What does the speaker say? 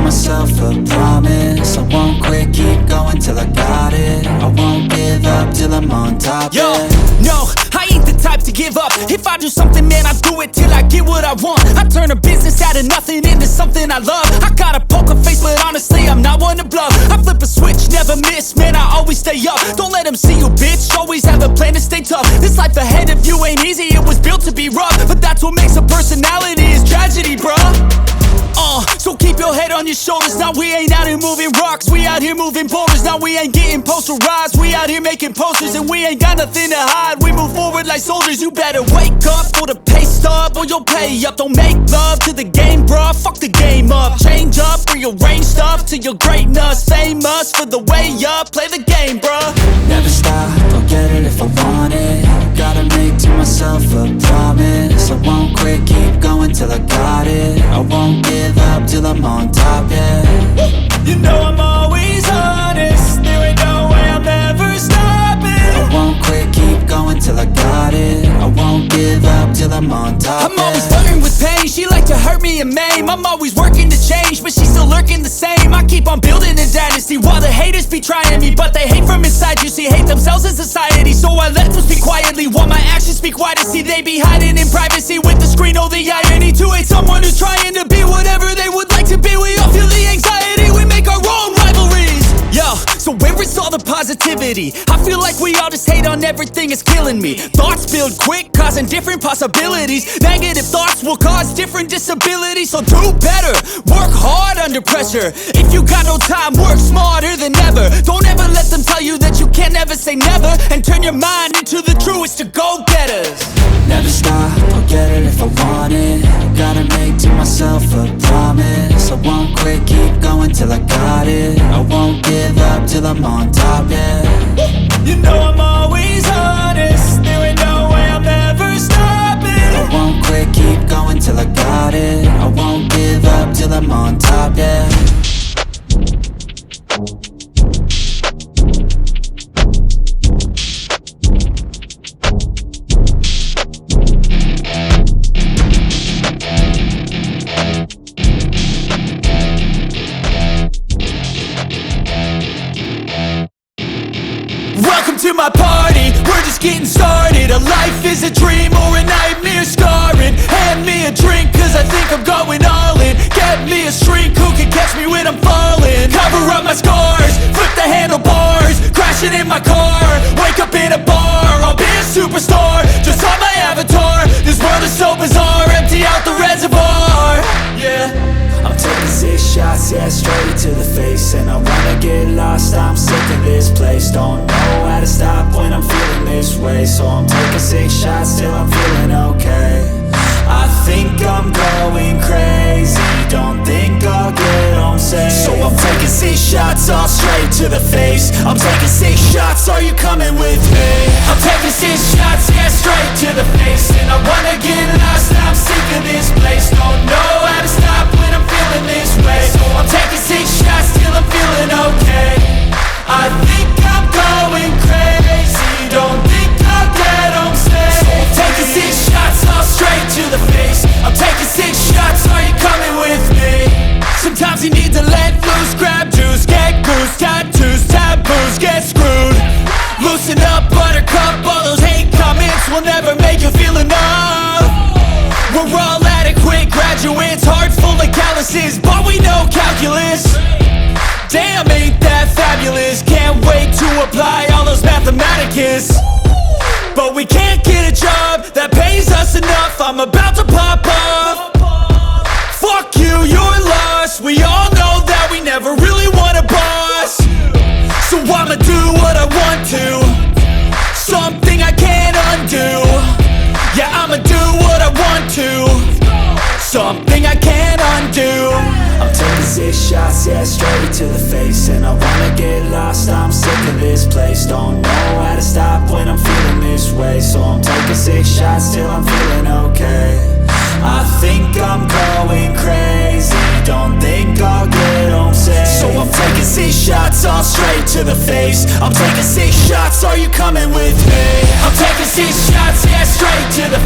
myself a promise. I won't quit, keep going till I got it. I won't give up till I'm on top. Yo, no, I ain't the type to give up. If I do something, man, I do it till I get what I want. I turn a business out of nothing into something I love. I got a poker face, but honestly, I'm not one to bluff. I flip a switch, never miss, man, I always stay up. Don't let them see you, bitch, always have a plan to stay tough. This life ahead of you ain't easy, it was built to be rough. But that's what makes a personality, is tragedy, bruh. So keep your head on your shoulders. Now we ain't out here moving rocks, we out here moving boulders. Now we ain't getting posterized, we out here making posters. And we ain't got nothing to hide, we move forward like soldiers. You better wake up for the pay stub, or you'll pay up. Don't make love to the game, bruh, fuck the game up. Change up, rearrange stuff to your greatness. Famous for the way up, play the game, bruh. Never stop, I'll get it if I want it. Gotta make to myself a promise. I won't quit, keep going till I got it. I won't give up till I'm on top, yeah. You know I'm always honest, there ain't no way I'm ever stopping. I won't quit, keep going till I got it. I won't give up till I'm on top, I'm always flirting with pain, she like to hurt me and maim. I'm always working to change, but she's still lurking the same. I keep on building a dynasty while the haters be trying me. But they hate from inside, you see, hate themselves in society. So I let them speak quietly while my actions speak wider. See, they be hiding in privacy with the screen, oh the irony. To hate someone who's trying to be whatever they would like to be. We all feel the anxiety, we make our own rivalries. Yo, so where is all the positivity? I feel like we all just hate on everything, it's killing me. Thoughts build quick, causing different possibilities. Negative thoughts will cause different disabilities. So do better, work hard under pressure. If you got no time, work smarter than ever. Don't ever let them tell you that you can't never say never. And turn your mind into the truest of go-getters. Never stop, I'll get it if I want it. Gotta make to myself a promise. I won't quit, keep going till I got it. I won't give up till I'm on top, yeah. You know I'm always honest, there ain't no way I'm ever stopping. I won't quit, keep going till I got it. I won't give up till I'm on top, yeah. Welcome to my party, we're just getting started. A life is a dream or a nightmare scarring. Hand me a drink cause I think I'm going all in. Get me a shrink who can catch me when I'm falling. Cover up my scars, flip the handlebars. Crashing in my car, wake up in a bar. I'll be a superstar, just on my avatar. This world is so bizarre, empty out the reservoir. Yeah, I'm taking 6 shots, yeah, straight to the face. And I wanna get lost, I'm sick of this place. Don't know how to stop when I'm feeling this way. So I'm taking 6 shots till I'm feeling okay. I think I'm going crazy, don't think I'll get home safe. So I'm taking 6 shots, all straight to the face. I'm taking 6 shots, are you coming with me? I'm taking 6 shots, yeah, straight to the face. And I wanna get lost, I'm sick of this place. Don't know how to stop when I'm feeling this way. So I'm taking 6 shots till I'm feeling okay. I think I'm going crazy, don't think I'll get home safe. So I'm taking 6 shots, all straight to the face. I'm taking 6 shots, are you coming with me? Sometimes you need to let loose, grab juice, get goose, tattoos, taboos, get screwed. Loosen up, buttercup, all those hate comments will never make you feel enough. We're all adequate graduates, heart full of calluses, but we know calculus. Damn, ain't that fabulous? Can't wait to apply all those mathematicus. But we can't get a job that pays us enough. I'm about to pop up. Fuck you, you're lost. We all know that we never really want a boss. So I'ma do what I want to, something I can't undo. Yeah, I'ma do what I want to, something I can't undo. I'm taking 6 shots, yeah, straight to the face. And I wanna get lost, I'm sick of this place. Don't know how to stop when I'm feeling this way. So I'm taking 6 shots till I'm feeling okay. I think I'm going crazy, don't think I'll get home safe. So I'm taking 6 shots, all straight to the face. I'm taking 6 shots, are you coming with me? I'm taking 6 shots, yeah, straight to the